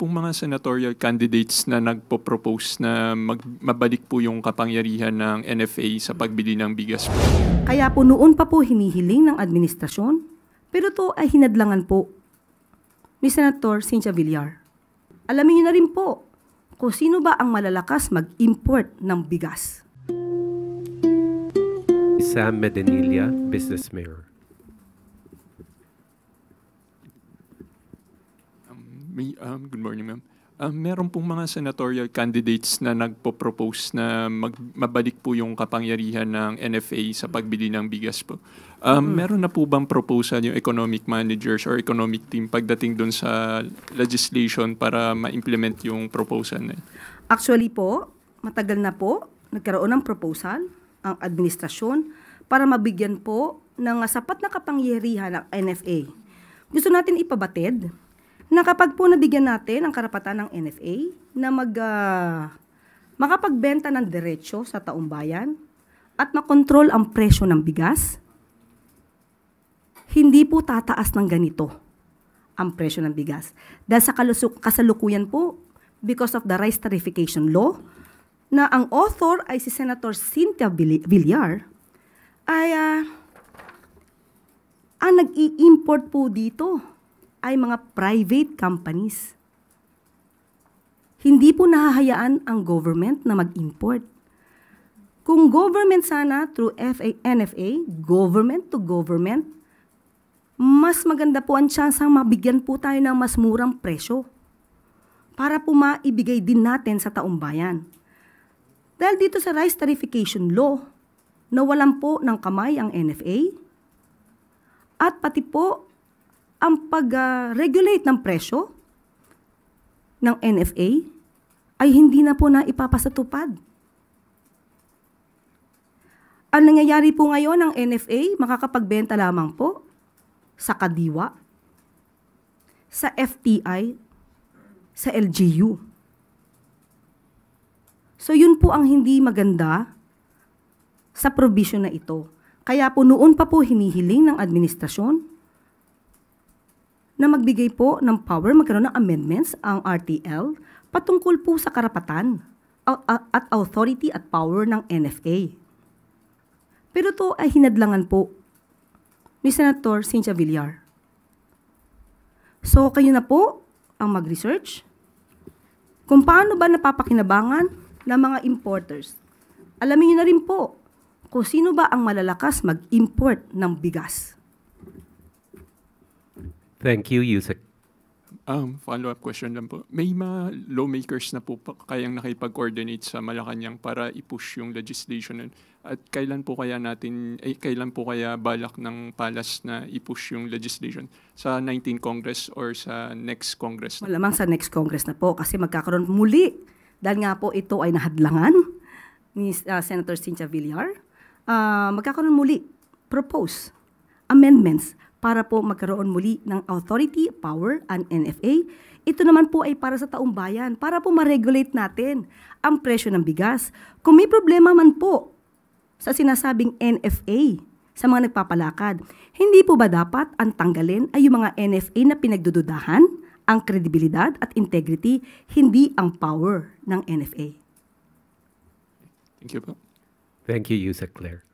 pong mga senatorial candidates na nagpo-propose na mabalik po yung kapangyarihan ng NFA sa pagbili ng bigas po. Kaya po noon pa po hinihiling ng administrasyon, pero to ay hinadlangan po ni Senator Cynthia Villar. Alamin niyo na rin po kung sino ba ang malalakas mag-import ng bigas. Sam Medinilla, Business Mayor. Good morning, ma'am. Meron pong mga senatorial candidates na nagpo-propose na mabalik po yung kapangyarihan ng NFA sa pagbili ng bigas po. Meron na po bang proposal yung economic managers or economic team pagdating doon sa legislation para ma-implement yung proposal na yun? Actually po, matagal na po nagkaroon ng proposal ang administrasyon para mabigyan po ng sapat na kapangyarihan ng NFA. Gusto natin ipabatid na kapag po nabigyan natin ang karapatan ng NFA na makapagbenta ng diretsyo sa taong bayan at makontrol ang presyo ng bigas, hindi po tataas ng ganito ang presyo ng bigas. Dahil sa kasalukuyan po, because of the rice tarification law, na ang author ay si Senator Cynthia Villar, ay ang nag-i-import po dito ay mga private companies. Hindi po nahahayaan ang government na mag-import. Kung government sana through NFA, government to government, mas maganda po ang tsansang mabigyan po tayo ng mas murang presyo para po maibigay din natin sa taong bayan. Dahil dito sa rice tarification law, nawalan po ng kamay ang NFA at pati po ang pag-regulate ng presyo ng NFA ay hindi na po naipapasatupad. Ang nangyayari po ngayon ng NFA, makakapagbenta lamang po sa Kadiwa, sa FTI, sa LGU. So yun po ang hindi maganda sa provision na ito. Kaya po noon pa po hinihiling ng administrasyon na magbigay po ng power, magkaroon ng amendments ang RTL patungkol po sa karapatan at authority at power ng NFA. Pero to ay hinadlangan po ni Senator Cynthia Villar. So kayo na po ang mag-research kung paano ba napapakinabangan ng mga importers. Alamin niyo na rin po kung sino ba ang malalakas mag-import ng bigas. Thank you, Yusek. Follow-up question lang po. May mga lawmakers na po kayang nakipag-coordinate sa Malacanang para i-push yung legislation. At kailan po kaya balak ng Palas na i-push yung legislation? Sa 19th Congress or sa next Congress? Malamang sa next Congress na po kasi magkakaroon muli. Dahil nga po ito ay nahadlangan ni Senator Cynthia Villar. Magkakaroon muli, propose amendments para po magkaroon muli ng authority, power, and NFA. Ito naman po ay para sa taong bayan, para po ma-regulate natin ang presyo ng bigas. Kung may problema man po sa sinasabing NFA sa mga nagpapalakad, hindi po ba dapat ang tanggalin ay yung mga NFA na pinagdududahan, ang kredibilidad at integrity, hindi ang power ng NFA? Thank you po. Thank you, Yusek Claire.